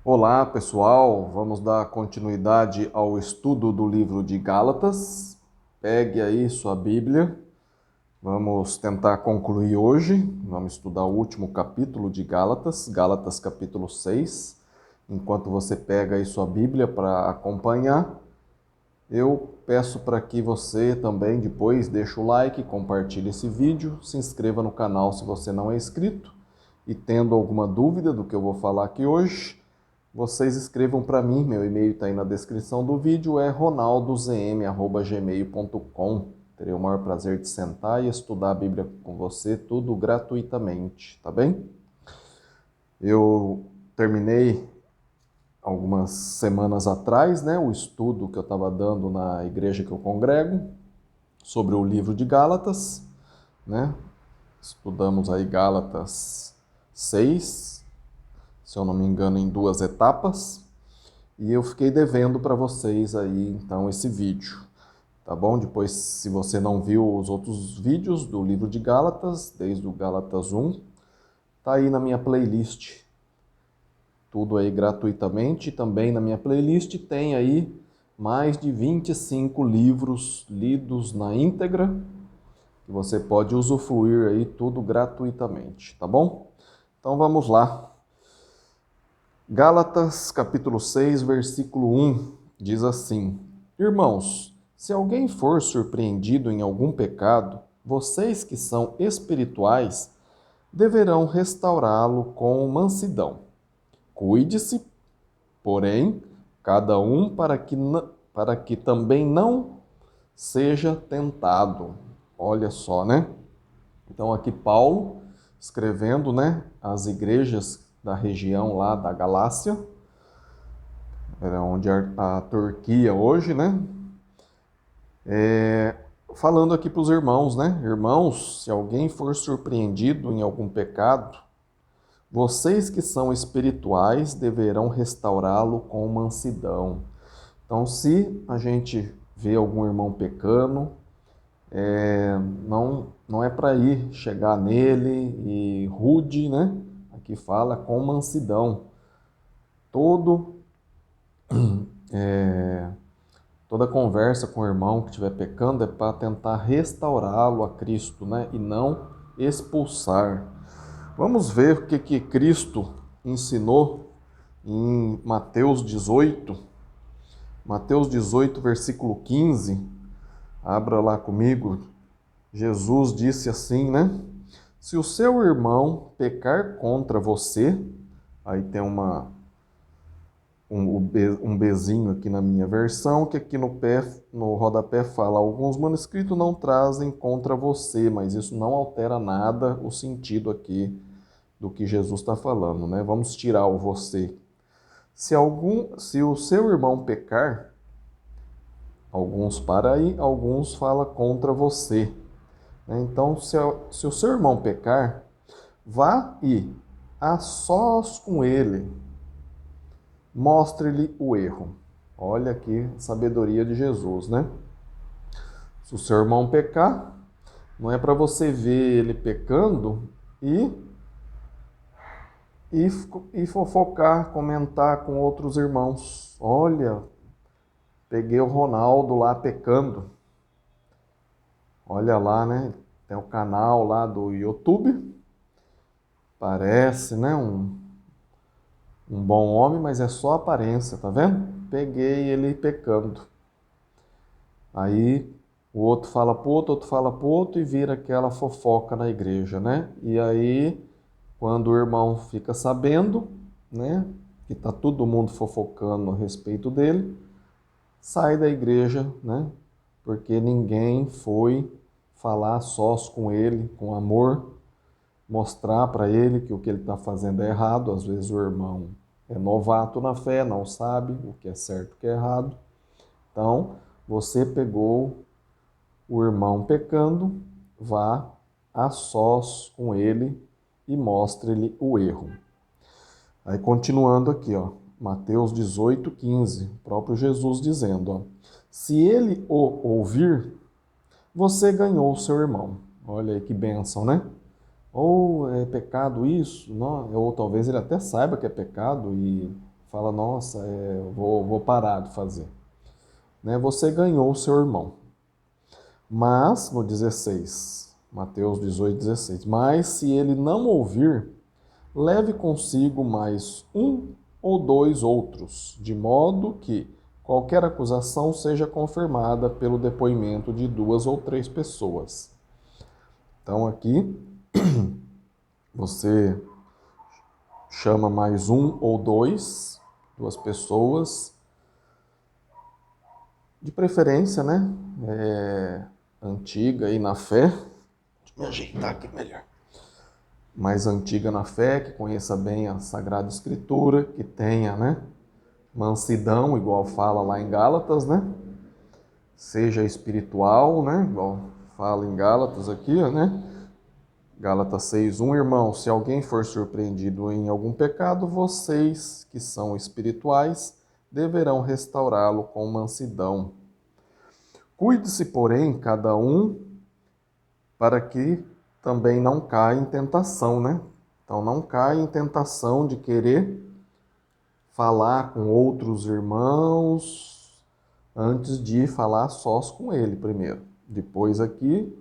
Olá, pessoal. Vamos dar continuidade ao estudo do livro de Gálatas. Pegue aí sua Bíblia. Vamos tentar concluir hoje. Vamos estudar o último capítulo de Gálatas, Gálatas capítulo 6. Enquanto você pega aí sua Bíblia para acompanhar, eu peço para que você também depois deixe o like, compartilhe esse vídeo, se inscreva no canal se você não é inscrito e tendo alguma dúvida do que eu vou falar aqui hoje, vocês escrevam para mim, meu e-mail está aí na descrição do vídeo, é ronaldozm@gmail.com. Terei o maior prazer de sentar e estudar a Bíblia com você, tudo gratuitamente, tá bem? Eu terminei algumas semanas atrás, né, o estudo que eu estava dando na igreja que eu congrego, sobre o livro de Gálatas, né? Estudamos aí Gálatas 6, se eu não me engano, em 2 etapas. E eu fiquei devendo para vocês aí, então, esse vídeo, tá bom? Depois, se você não viu os outros vídeos do livro de Gálatas, desde o Gálatas 1, tá aí na minha playlist. Tudo aí gratuitamente. Também na minha playlist tem aí mais de 25 livros lidos na íntegra, que você pode usufruir aí tudo gratuitamente, tá bom? Então vamos lá. Gálatas capítulo 6, versículo 1, diz assim: Irmãos, se alguém for surpreendido em algum pecado, vocês que são espirituais deverão restaurá-lo com mansidão. Cuide-se, porém, cada um para que também não seja tentado. Olha só, né? Então aqui Paulo escrevendo, né, às igrejas da região lá da Galácia, era onde a Turquia hoje, né? Falando aqui para os irmãos, né? Irmãos, se alguém for surpreendido em algum pecado, vocês que são espirituais deverão restaurá-lo com mansidão. Então, se a gente vê algum irmão pecando, não é para ir chegar nele e rude, né? Aqui fala com mansidão. Toda conversa com o irmão que estiver pecando é para tentar restaurá-lo a Cristo, né? E não expulsar. Vamos ver o que Cristo ensinou em Mateus 18. Mateus 18, versículo 15. Abra lá comigo. Jesus disse assim, né? Se o seu irmão pecar contra você, aí tem um Bzinho aqui na minha versão, que aqui no rodapé fala, alguns manuscritos não trazem contra você, mas isso não altera nada o sentido aqui do que Jesus está falando, né? Vamos tirar o você. Se o seu irmão pecar, alguns para aí, alguns fala contra você. Então, se o seu irmão pecar, vá e, a sós com ele, mostre-lhe o erro. Olha aqui a sabedoria de Jesus, né? Se o seu irmão pecar, não é para você ver ele pecando e fofocar, comentar com outros irmãos. Olha, peguei o Ronaldo lá pecando. Olha lá, né? Tem o canal lá do YouTube. Parece, né? Um bom homem, mas é só aparência, tá vendo? Peguei ele pecando. Aí o outro fala pro outro fala pro outro e vira aquela fofoca na igreja, né? E aí, quando o irmão fica sabendo, né, que tá todo mundo fofocando a respeito dele, sai da igreja, né? Porque ninguém foi falar sós com ele, com amor, mostrar para ele que o que ele está fazendo é errado. Às vezes o irmão é novato na fé, não sabe o que é certo e o que é errado. Então, você pegou o irmão pecando, vá a sós com ele e mostre-lhe o erro. Aí continuando aqui, ó, Mateus 18, 15, próprio Jesus dizendo, ó, se ele o ouvir, você ganhou o seu irmão. Olha aí que bênção, né? Ou é pecado isso, não? Ou talvez ele até saiba que é pecado e fala, nossa, vou parar de fazer. Né? Você ganhou o seu irmão. Mas, no 16, Mateus 18, 16, mas se ele não ouvir, leve consigo mais um ou dois outros, de modo que qualquer acusação seja confirmada pelo depoimento de 2 ou 3 pessoas. Então aqui você chama mais um ou dois, 2 pessoas, de preferência, né? Antiga e na fé. Deixa eu me ajeitar aqui melhor. Mais antiga na fé, que conheça bem a Sagrada Escritura, que tenha, né, mansidão, igual fala lá em Gálatas, né? Seja espiritual, né? Igual fala em Gálatas aqui, né? Gálatas 6:1, irmão, se alguém for surpreendido em algum pecado, vocês que são espirituais deverão restaurá-lo com mansidão. Cuide-se, porém, cada um para que também não caia em tentação, né? Então não caia em tentação de querer falar com outros irmãos antes de falar sós com ele primeiro. Depois aqui,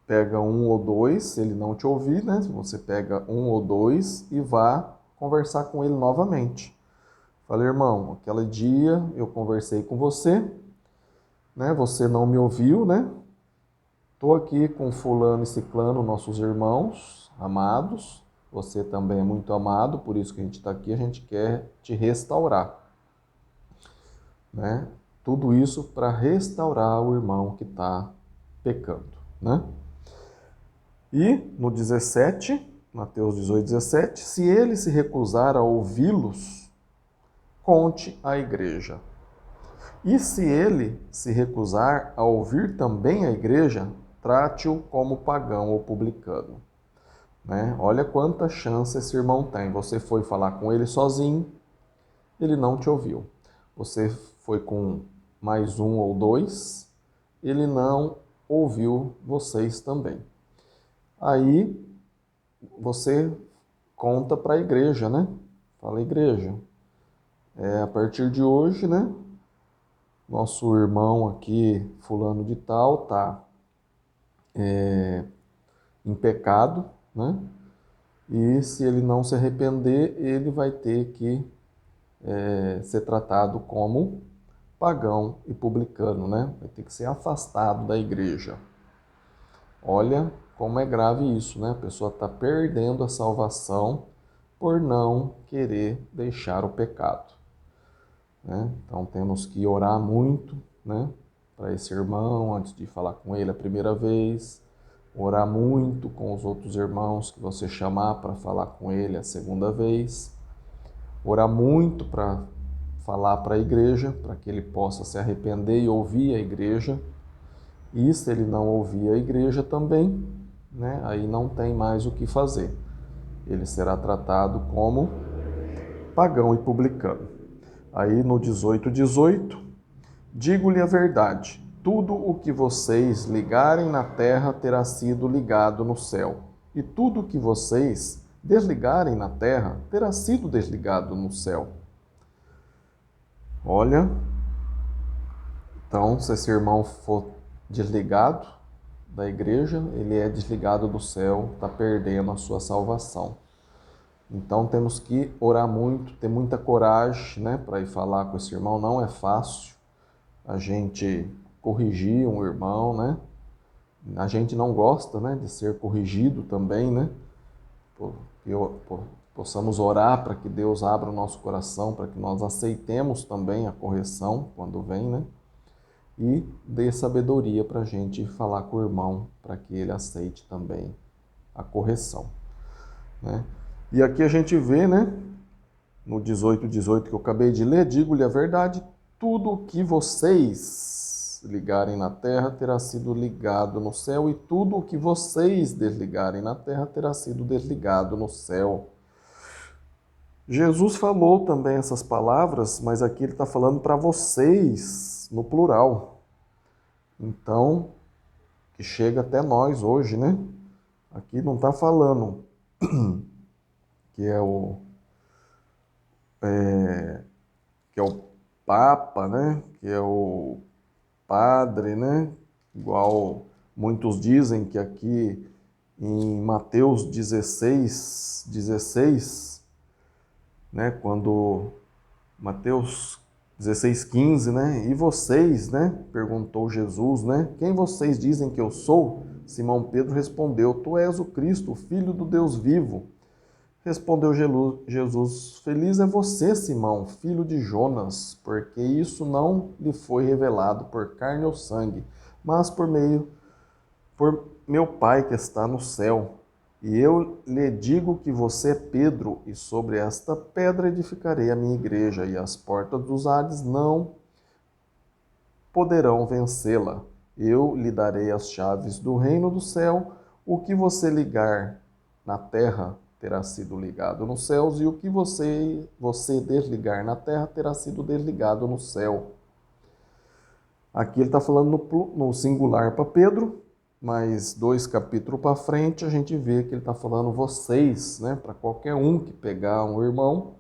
pega um ou dois, se ele não te ouvir, né? Você pega um ou dois e vá conversar com ele novamente. Fala, irmão, aquele dia eu conversei com você, né? Você não me ouviu, né? Estou aqui com fulano e ciclano, nossos irmãos amados. Você também é muito amado, por isso que a gente está aqui, a gente quer te restaurar. Né? Tudo isso para restaurar o irmão que está pecando. Né? E no 17, Mateus 18, 17, se ele se recusar a ouvi-los, conte à igreja. E se ele se recusar a ouvir também a igreja, trate-o como pagão ou publicano. Né? Olha quanta chance esse irmão tem. Você foi falar com ele sozinho, ele não te ouviu. Você foi com mais um ou dois, ele não ouviu vocês também. Aí você conta para a igreja, né? Fala, igreja, a partir de hoje, né? Nosso irmão aqui, fulano de tal, tá em pecado, né? E se ele não se arrepender, ele vai ter que ser tratado como pagão e publicano, né? Vai ter que ser afastado da igreja. Olha como é grave isso, né? A pessoa está perdendo a salvação por não querer deixar o pecado. Né? Então temos que orar muito, né, para esse irmão antes de falar com ele a primeira vez, orar muito com os outros irmãos que você chamar para falar com ele a segunda vez, orar muito para falar para a igreja, para que ele possa se arrepender e ouvir a igreja. E se ele não ouvir a igreja também, né, aí não tem mais o que fazer. Ele será tratado como pagão e publicano. Aí no 18:18, digo-lhe a verdade, tudo o que vocês ligarem na terra terá sido ligado no céu, e tudo o que vocês desligarem na terra terá sido desligado no céu. Olha, então se esse irmão for desligado da igreja, ele é desligado do céu, está perdendo a sua salvação. Então temos que orar muito, ter muita coragem, né, para ir falar com esse irmão. Não é fácil a gente corrigir um irmão, né? A gente não gosta, né, de ser corrigido também, né? Que possamos orar para que Deus abra o nosso coração, para que nós aceitemos também a correção quando vem, né? E dê sabedoria para a gente falar com o irmão, para que ele aceite também a correção, né? E aqui a gente vê, né, no 18:18 que eu acabei de ler, digo-lhe a verdade, tudo o que vocês ligarem na terra terá sido ligado no céu, e tudo o que vocês desligarem na terra terá sido desligado no céu. Jesus falou também essas palavras, mas aqui ele está falando para vocês, no plural. Então, que chega até nós hoje, né? Aqui não está falando que é que é o Papa, né? Que é o Padre, né? Igual muitos dizem que aqui em Mateus 16, né? Quando Mateus 16:15, né? E vocês, né? Perguntou Jesus, né? Quem vocês dizem que eu sou? Simão Pedro respondeu: Tu és o Cristo, o Filho do Deus vivo. Respondeu Jesus: Feliz é você, Simão, filho de Jonas, porque isso não lhe foi revelado por carne ou sangue, mas por meu Pai que está no céu. E eu lhe digo que você é Pedro, e sobre esta pedra edificarei a minha igreja, e as portas dos Hades não poderão vencê-la. Eu lhe darei as chaves do reino do céu. O que você ligar na terra terá sido ligado nos céus, e o que você desligar na terra terá sido desligado no céu. Aqui ele está falando no singular para Pedro, mas 2 capítulos para frente a gente vê que ele está falando vocês, né? Para qualquer um que pegar um irmão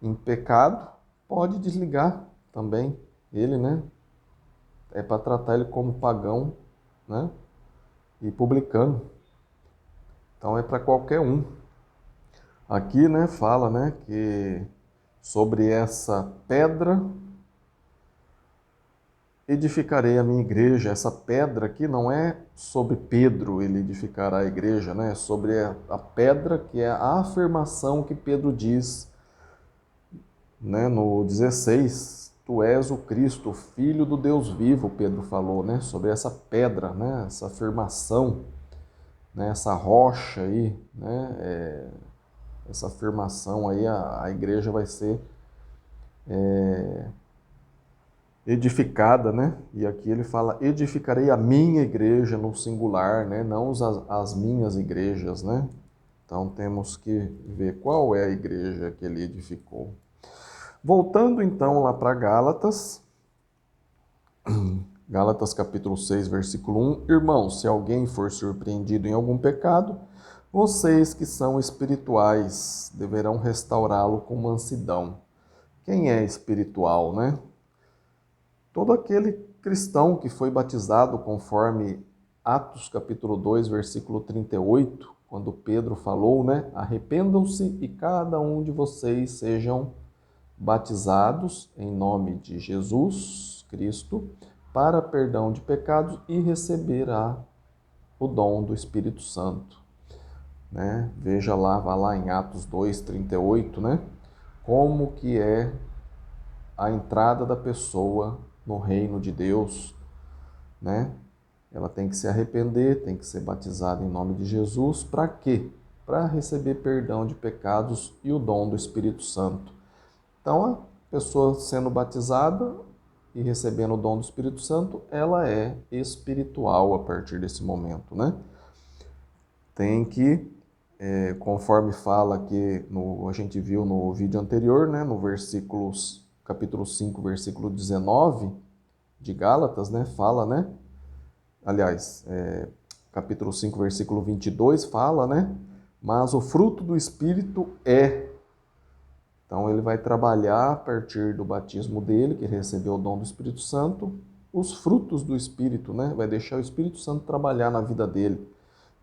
em pecado, pode desligar também ele, né? É para tratar ele como pagão, né? E publicano. Então é para qualquer um. Aqui, né, fala, né, que sobre essa pedra edificarei a minha igreja. Essa pedra aqui não é sobre Pedro ele edificará a igreja, né? É sobre a pedra que é a afirmação que Pedro diz, né, no 16. Tu és o Cristo, o Filho do Deus vivo, Pedro falou, né? Sobre essa pedra, né? Essa afirmação, né? Essa rocha aí, né? Essa afirmação aí, a igreja vai ser edificada, né? E aqui ele fala, edificarei a minha igreja no singular, né? Não as minhas igrejas, né? Então temos que ver qual é a igreja que ele edificou. Voltando então lá para Gálatas, Gálatas capítulo 6, versículo 1. Irmãos, se alguém for surpreendido em algum pecado, vocês que são espirituais deverão restaurá-lo com mansidão. Quem é espiritual, né? Todo aquele cristão que foi batizado conforme Atos capítulo 2, versículo 38, quando Pedro falou, né? Arrependam-se e cada um de vocês sejam batizados em nome de Jesus Cristo para perdão de pecados e receberá o dom do Espírito Santo, né? Veja lá, vá lá em Atos 2:38, né? Como que é a entrada da pessoa no reino de Deus, né? Ela tem que se arrepender, tem que ser batizada em nome de Jesus. Para quê? Para receber perdão de pecados e o dom do Espírito Santo. Então, a pessoa sendo batizada e recebendo o dom do Espírito Santo, ela é espiritual a partir desse momento, né? Tem que, conforme fala aqui, a gente viu no vídeo anterior, né? No capítulo 5, versículo 19 de Gálatas, né? Fala, né? Aliás, capítulo 5, versículo 22 fala, né? Mas o fruto do Espírito é. Então, ele vai trabalhar a partir do batismo dele, que recebeu o dom do Espírito Santo, os frutos do Espírito, né? Vai deixar o Espírito Santo trabalhar na vida dele.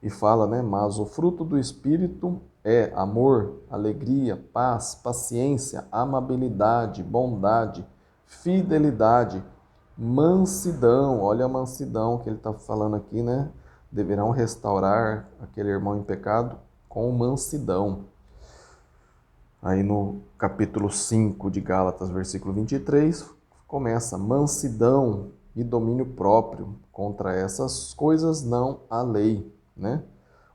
E fala, né? Mas o fruto do Espírito é amor, alegria, paz, paciência, amabilidade, bondade, fidelidade, mansidão. Olha a mansidão que ele está falando aqui, né? Deverão restaurar aquele irmão em pecado com mansidão. Aí no capítulo 5 de Gálatas, versículo 23, começa mansidão e domínio próprio. Contra essas coisas não há lei, né?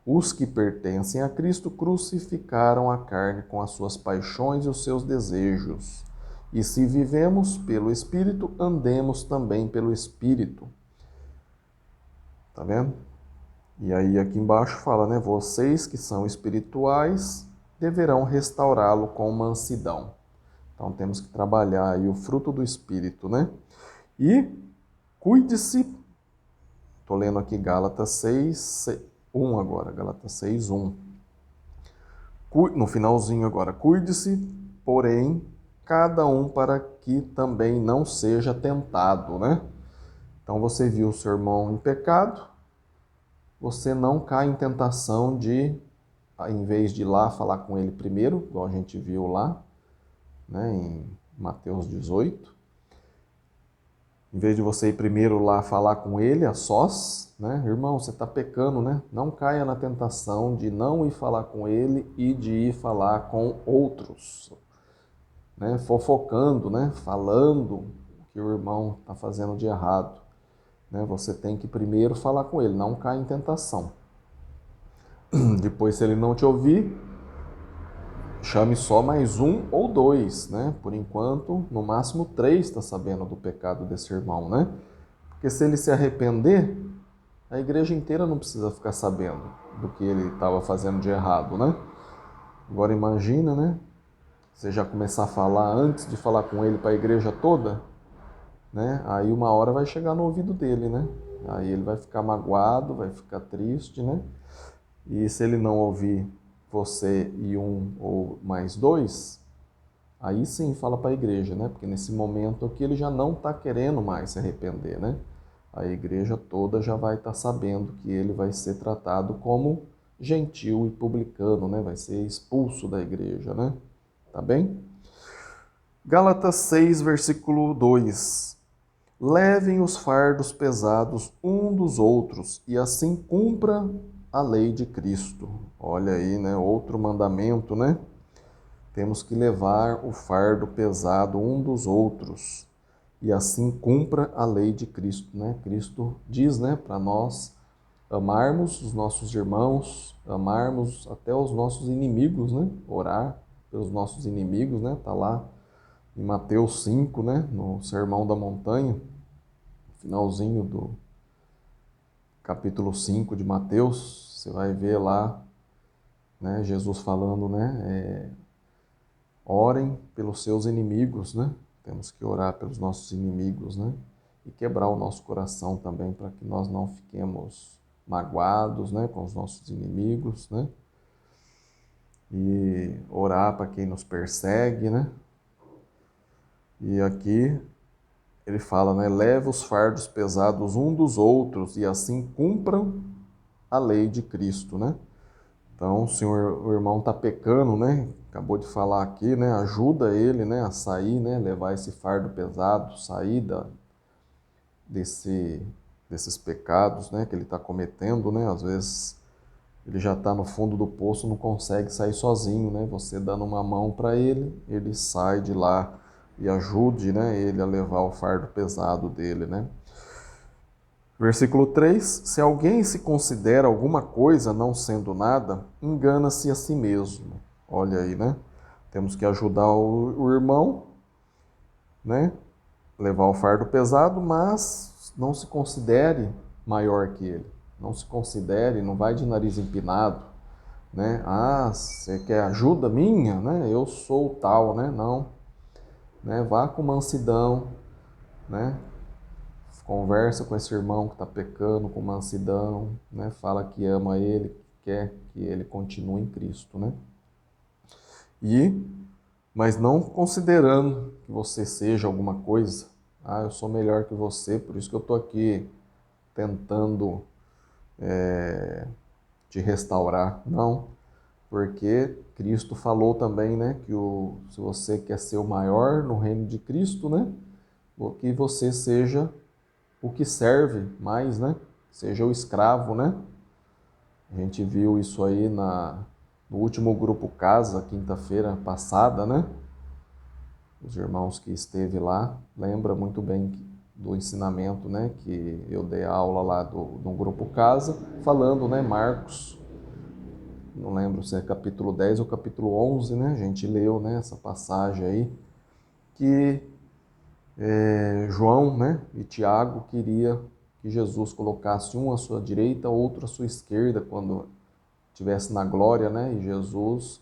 Os que pertencem a Cristo crucificaram a carne com as suas paixões e os seus desejos. E se vivemos pelo Espírito, andemos também pelo Espírito. Tá vendo? E aí aqui embaixo fala, né? Vocês que são espirituais deverão restaurá-lo com mansidão. Então temos que trabalhar aí o fruto do Espírito, né? E cuide-se, estou lendo aqui Gálatas 6:1 agora, Gálatas 6:1. No finalzinho agora, cuide-se porém, cada um para que também não seja tentado, né? Então você viu o seu irmão em pecado, você não cai em tentação de, em vez de ir lá falar com ele primeiro, igual a gente viu lá, né, em Mateus 18, em vez de você ir primeiro lá falar com ele a sós, né, irmão, você está pecando, né? Não caia na tentação de não ir falar com ele e de ir falar com outros, né, fofocando, né, falando o que o irmão está fazendo de errado. Né? Você tem que primeiro falar com ele, não caia em tentação. Depois, se ele não te ouvir, chame só mais um ou dois, né? Por enquanto, no máximo 3 está sabendo do pecado desse irmão, né? Porque se ele se arrepender, a igreja inteira não precisa ficar sabendo do que ele estava fazendo de errado, né? Agora imagina, né? Você já começar a falar antes de falar com ele para a igreja toda, né? Aí uma hora vai chegar no ouvido dele, né? Aí ele vai ficar magoado, vai ficar triste, né? E se ele não ouvir você e um ou mais dois, aí sim fala para a igreja, né? Porque nesse momento aqui ele já não está querendo mais se arrepender, né? A igreja toda já vai estar sabendo que ele vai ser tratado como gentil e publicano, né? Vai ser expulso da igreja, né? Tá bem? Gálatas 6, versículo 2. Levem os fardos pesados um dos outros e assim cumpra a lei de Cristo. Olha aí, né? Outro mandamento, né? Temos que levar o fardo pesado um dos outros e assim cumpra a lei de Cristo, né? Cristo diz, né, para nós amarmos os nossos irmãos, amarmos até os nossos inimigos, né? Orar pelos nossos inimigos, né? Tá lá em Mateus 5, né, no Sermão da Montanha, finalzinho do capítulo 5 de Mateus, você vai ver lá, né, Jesus falando, né, orem pelos seus inimigos, né? Temos que orar pelos nossos inimigos, né? E quebrar o nosso coração também para que nós não fiquemos magoados, né, com os nossos inimigos, né? E orar para quem nos persegue, né? E aqui ele fala, né, leve os fardos pesados um dos outros e assim cumpram a lei de Cristo, né? Então, se o irmão está pecando, né? Acabou de falar aqui, né? Ajuda ele, né? A sair, né? Levar esse fardo pesado, sair desses pecados, né? Que ele está cometendo, né? Às vezes ele já está no fundo do poço, não consegue sair sozinho, né? Você dando uma mão para ele, ele sai de lá e ajude, né? Ele a levar o fardo pesado dele, né? Versículo 3: se alguém se considera alguma coisa não sendo nada, engana-se a si mesmo. Olha aí, né? Temos que ajudar o irmão, né? Levar o fardo pesado, mas não se considere maior que ele. Não se considere, não vai de nariz empinado, né? Ah, você quer ajuda minha, né? Eu sou tal, né? Não, né? Vá com mansidão, né? Conversa com esse irmão que está pecando com mansidão, né? Fala que ama ele, quer que ele continue em Cristo, né? Mas não considerando que você seja alguma coisa. Ah, eu sou melhor que você, por isso que eu estou aqui tentando te restaurar. Não, porque Cristo falou também, né? Que se você quer ser o maior no reino de Cristo, né? Que você seja o que serve mais, né? Seja o escravo, né? A gente viu isso aí no último grupo Casa, quinta-feira passada, né? Os irmãos que esteve lá lembra muito bem do ensinamento, né? Que eu dei aula lá do grupo Casa, falando, né? Marcos, não lembro se é capítulo 10 ou capítulo 11, né? A gente leu, né? Essa passagem aí, que João, né, e Tiago queria que Jesus colocasse um à sua direita, outro à sua esquerda, quando estivesse na glória, né, e Jesus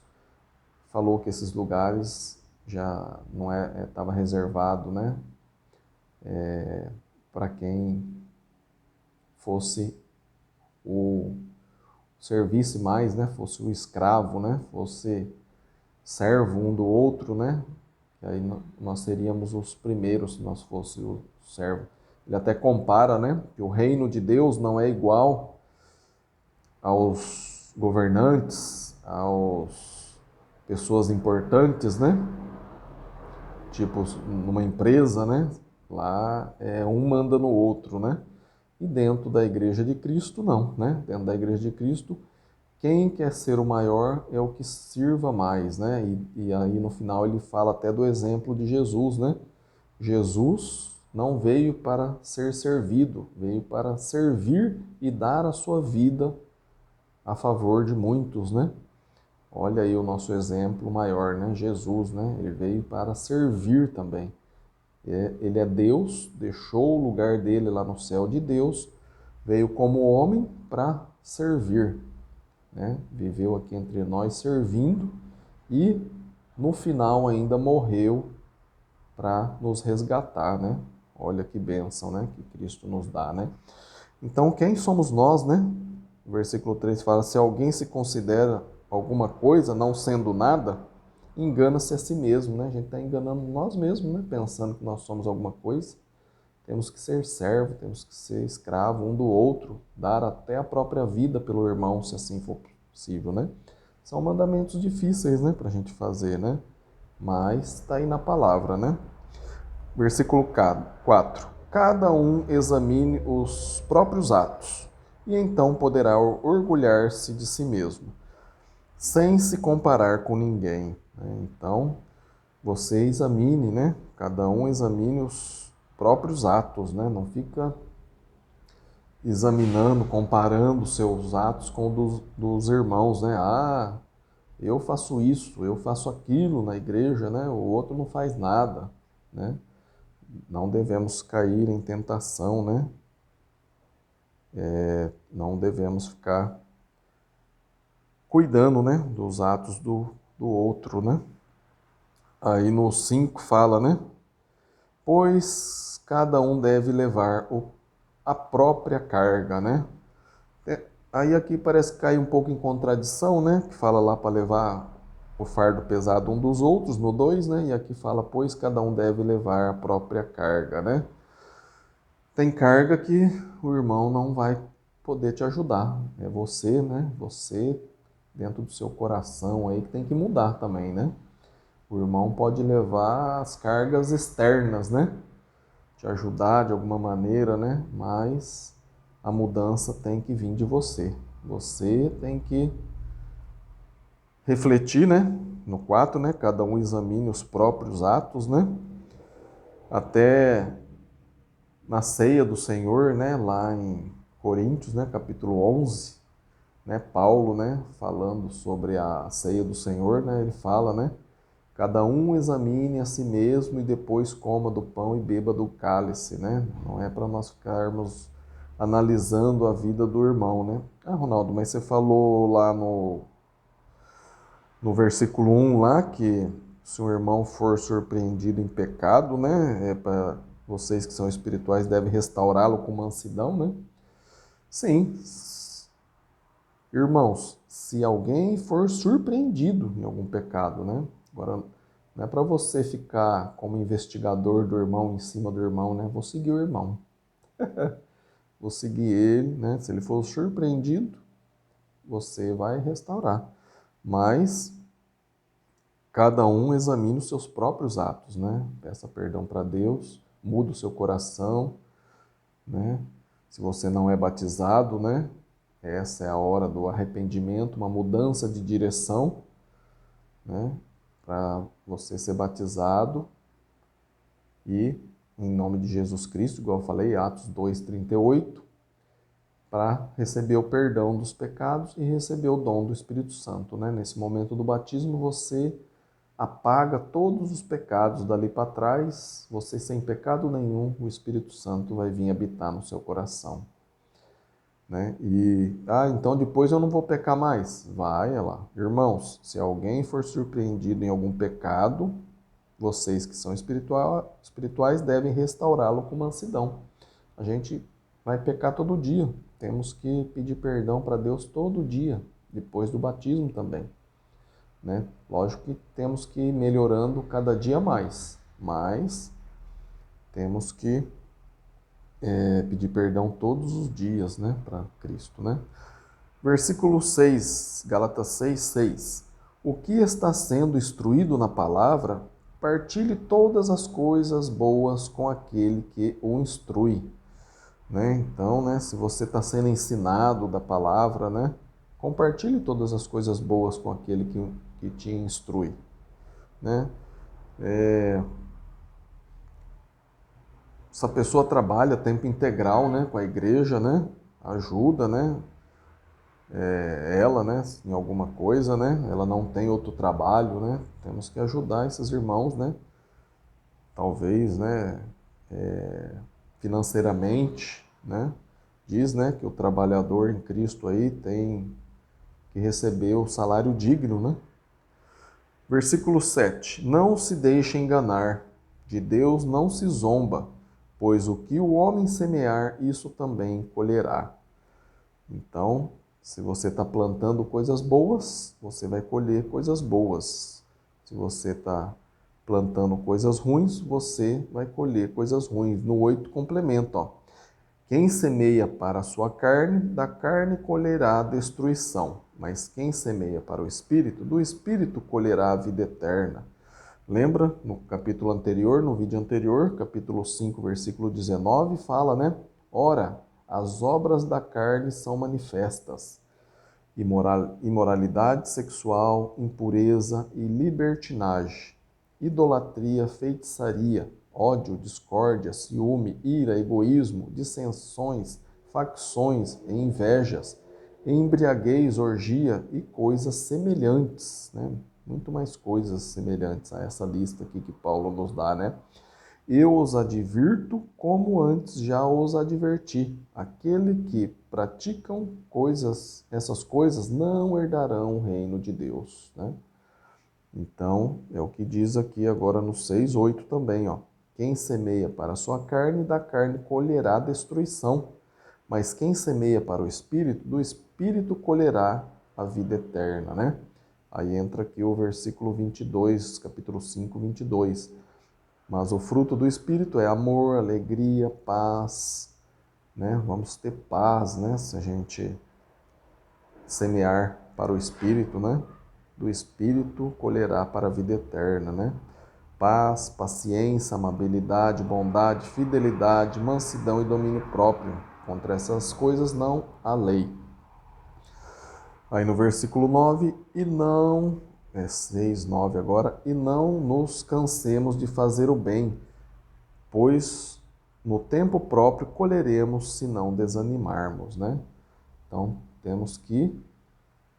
falou que esses lugares já não estava reservado, né, para quem fosse o servisse mais, né, fosse o escravo, né, fosse servo um do outro, né? E aí nós seríamos os primeiros se nós fôssemos o servo. Ele até compara, né? Que o reino de Deus não é igual aos governantes, aos pessoas importantes, né? Tipo numa empresa, né? Lá um manda no outro, né? E dentro da Igreja de Cristo, não, né? Dentro da Igreja de Cristo, quem quer ser o maior é o que sirva mais, né? E aí no final ele fala até do exemplo de Jesus, né? Jesus não veio para ser servido, veio para servir e dar a sua vida a favor de muitos, né? Olha aí o nosso exemplo maior, né? Jesus, né? Ele veio para servir também. Ele é Deus, deixou o lugar dele lá no céu de Deus, veio como homem para servir, né? Viveu aqui entre nós servindo e no final ainda morreu para nos resgatar, né? Olha que bênção, né? Que Cristo nos dá, né? Então, quem somos nós, né? O versículo 3 fala: se alguém se considera alguma coisa, não sendo nada, engana-se a si mesmo, né? A gente está enganando nós mesmos, né? Pensando que nós somos alguma coisa. Temos que ser servo, temos que ser escravo um do outro, dar até a própria vida pelo irmão, se assim for possível, né? São mandamentos difíceis, né, para a gente fazer, né? Mas está aí na palavra, né? Versículo 4. Cada um examine os próprios atos, e então poderá orgulhar-se de si mesmo, sem se comparar com ninguém, né? Então, você examine, né? Cada um examine os próprios atos, né? Não fica examinando, comparando seus atos com os dos irmãos, né? Ah, eu faço isso, eu faço aquilo na igreja, né? O outro não faz nada, né? Não devemos cair em tentação, né? Não devemos ficar cuidando, né? Dos atos do outro, né? Aí no 5 fala, né? Pois cada um deve levar a própria carga, né? Aí aqui parece que cai um pouco em contradição, né? Que fala lá para levar o fardo pesado um dos outros, no 2, né? E aqui fala, pois cada um deve levar a própria carga, né? Tem carga que o irmão não vai poder te ajudar. É você, né? Você, dentro do seu coração aí, que tem que mudar também, né? O irmão pode levar as cargas externas, né? Te ajudar de alguma maneira, né? Mas a mudança tem que vir de você. Você tem que refletir, né? No 4, né? Cada um examine os próprios atos, né? Até na ceia do Senhor, né? Lá em Coríntios, né? Capítulo 11, né? Paulo, né? Falando sobre a ceia do Senhor, né? Ele fala, né? Cada um examine a si mesmo e depois coma do pão e beba do cálice, né? Não é para nós ficarmos analisando a vida do irmão, né? Ah, Ronaldo, mas você falou lá no versículo 1 lá que se um irmão for surpreendido em pecado, né? É para vocês que são espirituais devem restaurá-lo com mansidão, né? Sim, irmãos, se alguém for surpreendido em algum pecado, né? Agora, não é para você ficar como investigador do irmão em cima do irmão, né? Vou seguir o irmão. Vou seguir ele, né? Se ele for surpreendido, você vai restaurar. Mas cada um examine os seus próprios atos, né? Peça perdão para Deus, muda o seu coração, né? Se você não é batizado, né? Essa é a hora do arrependimento, uma mudança de direção, né? Para você ser batizado e, em nome de Jesus Cristo, igual eu falei, Atos 2:38, para receber o perdão dos pecados e receber o dom do Espírito Santo, né? Nesse momento do batismo, você apaga todos os pecados dali para trás, você sem pecado nenhum, o Espírito Santo vai vir habitar no seu coração, né? Então depois eu não vou pecar mais. Vai, olha lá. Irmãos, se alguém for surpreendido em algum pecado, vocês que são espirituais devem restaurá-lo com mansidão. A gente vai pecar todo dia. Temos que pedir perdão para Deus todo dia, depois do batismo também. né? Lógico que temos que ir melhorando cada dia mais, mas temos que pedir perdão todos os dias, né, para Cristo, né? Versículo 6, Gálatas 6:6. O que está sendo instruído na palavra, partilhe todas as coisas boas com aquele que o instrui, né? Então, né, se você está sendo ensinado da palavra, né, compartilhe todas as coisas boas com aquele que te instrui, né? Essa pessoa trabalha tempo integral, né, com a igreja, né, ajuda, né, ela, né, em alguma coisa, né, ela não tem outro trabalho, né, temos que ajudar esses irmãos, né, talvez, né, financeiramente, né, diz, né, que o trabalhador em Cristo aí tem que receber o salário digno, né. Versículo 7. Não se deixe enganar, de Deus não se zomba, pois o que o homem semear, isso também colherá. Então, se você está plantando coisas boas, você vai colher coisas boas. Se você está plantando coisas ruins, você vai colher coisas ruins. No 8 complementa, ó. Quem semeia para a sua carne, da carne colherá a destruição. Mas quem semeia para o Espírito, do Espírito colherá a vida eterna. Lembra, no capítulo anterior, no vídeo anterior, capítulo 5, versículo 19, fala, né? Ora, as obras da carne são manifestas: imoralidade sexual, impureza e libertinagem, idolatria, feitiçaria, ódio, discórdia, ciúme, ira, egoísmo, dissensões, facções e invejas, embriaguez, orgia e coisas semelhantes, né? Muito mais coisas semelhantes a essa lista aqui que Paulo nos dá, né? Eu os advirto como antes já os adverti. Aquele que praticam essas coisas não herdarão o reino de Deus, né? Então, é o que diz aqui agora no 6:8 também, ó. Quem semeia para a sua carne, da carne colherá destruição. Mas quem semeia para o Espírito, do Espírito colherá a vida eterna, né? Aí entra aqui o versículo 22, capítulo 5, 22. Mas o fruto do Espírito é amor, alegria, paz, né? Vamos ter paz, né? Se a gente semear para o Espírito, né? Do Espírito colherá para a vida eterna, né? Paz, paciência, amabilidade, bondade, fidelidade, mansidão e domínio próprio. Contra essas coisas não há lei. Aí no versículo 9, 6, 9 agora, e não nos cansemos de fazer o bem, pois no tempo próprio colheremos se não desanimarmos, né? Então, temos que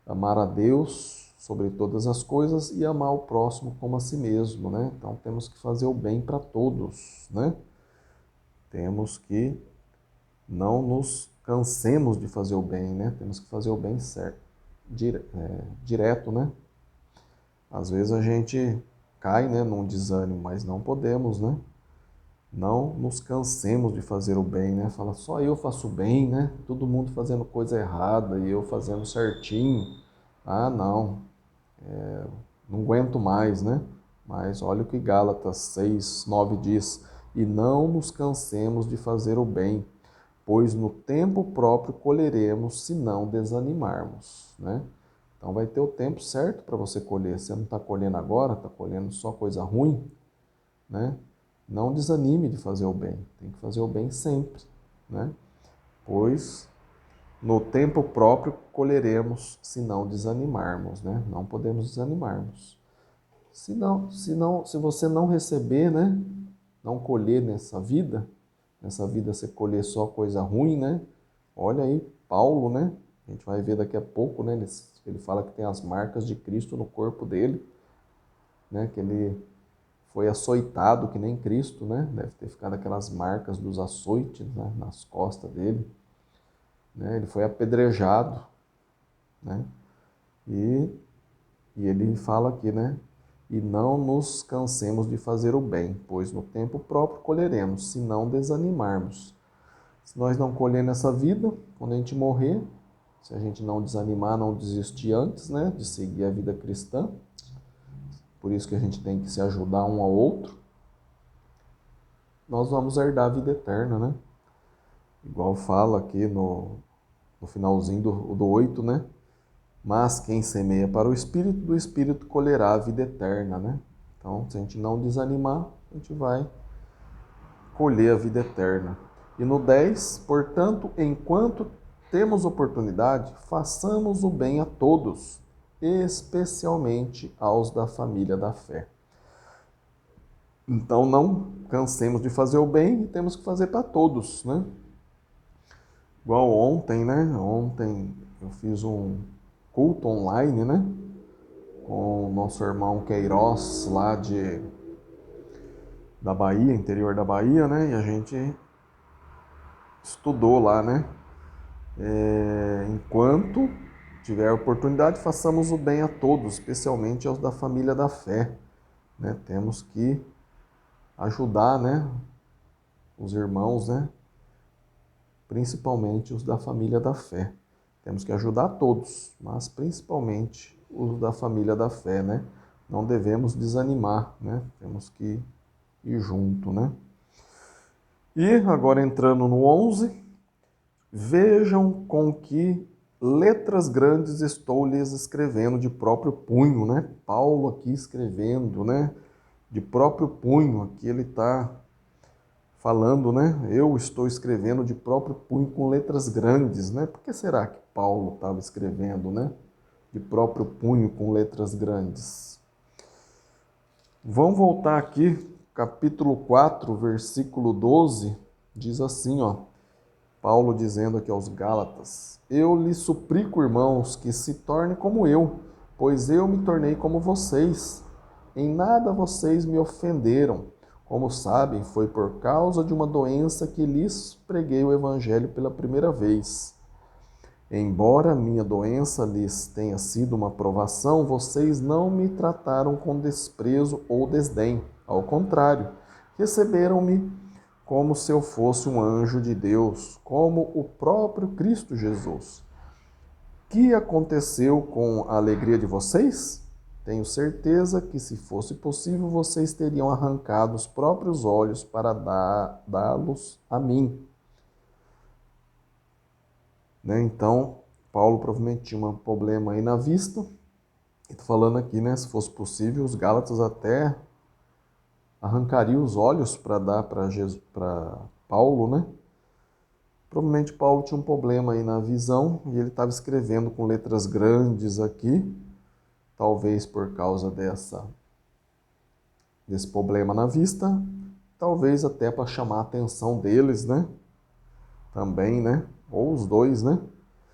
amar a Deus sobre todas as coisas e amar o próximo como a si mesmo, né? Então, temos que fazer o bem para todos, né? Temos que não nos cansemos de fazer o bem, né? Temos que fazer o bem certo, direto, né? Às vezes a gente cai, né, num desânimo, mas não podemos, né? Não nos cansemos de fazer o bem, né? Fala, só eu faço bem, né? Todo mundo fazendo coisa errada e eu fazendo certinho. Ah, não, não aguento mais, né? Mas olha o que Gálatas 6:9 diz: e não nos cansemos de fazer o bem, pois no tempo próprio colheremos se não desanimarmos, né? Então vai ter o tempo certo para você colher. Você não está colhendo agora, está colhendo só coisa ruim, né? Não desanime de fazer o bem. Tem que fazer o bem sempre, né? Pois no tempo próprio colheremos se não desanimarmos, né? Não podemos desanimarmos. Se você não receber, né? Não colher nessa vida você colher só coisa ruim, né? Olha aí, Paulo, né? A gente vai ver daqui a pouco, né? Ele fala que tem as marcas de Cristo no corpo dele, né? Que ele foi açoitado que nem Cristo, né? Deve ter ficado aquelas marcas dos açoites, né, nas costas dele, né? Ele foi apedrejado, né? E, e ele fala aqui, né? E não nos cansemos de fazer o bem, pois no tempo próprio colheremos, se não desanimarmos. Se nós não colher nessa vida, quando a gente morrer, se a gente não desanimar, não desistir antes, né, de seguir a vida cristã. Por isso que a gente tem que se ajudar um ao outro. Nós vamos herdar a vida eterna, né? Igual fala aqui no finalzinho do 8, né? Mas quem semeia para o Espírito, do Espírito colherá a vida eterna, né? Então, se a gente não desanimar, a gente vai colher a vida eterna. E no 10, portanto, enquanto temos oportunidade, façamos o bem a todos, especialmente aos da família da fé. Então, não cansemos de fazer o bem e temos que fazer para todos, né? Igual ontem, né? Ontem eu fiz um culto online, né? Com o nosso irmão Queiroz, lá da Bahia, interior da Bahia, né? E a gente estudou lá, né? Enquanto tiver oportunidade, façamos o bem a todos, especialmente aos da família da fé, né? Temos que ajudar, né? Os irmãos, né? Principalmente os da família da fé. Temos que ajudar todos, mas principalmente os da família da fé, né? Não devemos desanimar, né? Temos que ir junto, né? E agora entrando no 11, vejam com que letras grandes estou lhes escrevendo de próprio punho, né? Paulo aqui escrevendo, né? De próprio punho, aqui ele está falando, né? Eu estou escrevendo de próprio punho com letras grandes, né? Por que será que Paulo estava escrevendo, né? De próprio punho com letras grandes. Vamos voltar aqui, capítulo 4, versículo 12, diz assim, ó. Paulo dizendo aqui aos Gálatas: Eu lhes suplico, irmãos, que se tornem como eu, pois eu me tornei como vocês. Em nada vocês me ofenderam. Como sabem, foi por causa de uma doença que lhes preguei o evangelho pela primeira vez. Embora minha doença lhes tenha sido uma provação, vocês não me trataram com desprezo ou desdém. Ao contrário, receberam-me como se eu fosse um anjo de Deus, como o próprio Cristo Jesus. Que aconteceu com a alegria de vocês? Tenho certeza que, se fosse possível, vocês teriam arrancado os próprios olhos para dá-los a mim. Né? Então, Paulo provavelmente tinha um problema aí na vista. Estou falando aqui, né? Se fosse possível, os Gálatas até arrancariam os olhos para dar para Paulo, né? Provavelmente Paulo tinha um problema aí na visão e ele estava escrevendo com letras grandes aqui, talvez por causa desse problema na vista, talvez até para chamar a atenção deles, né? Também, né? Ou os dois, né?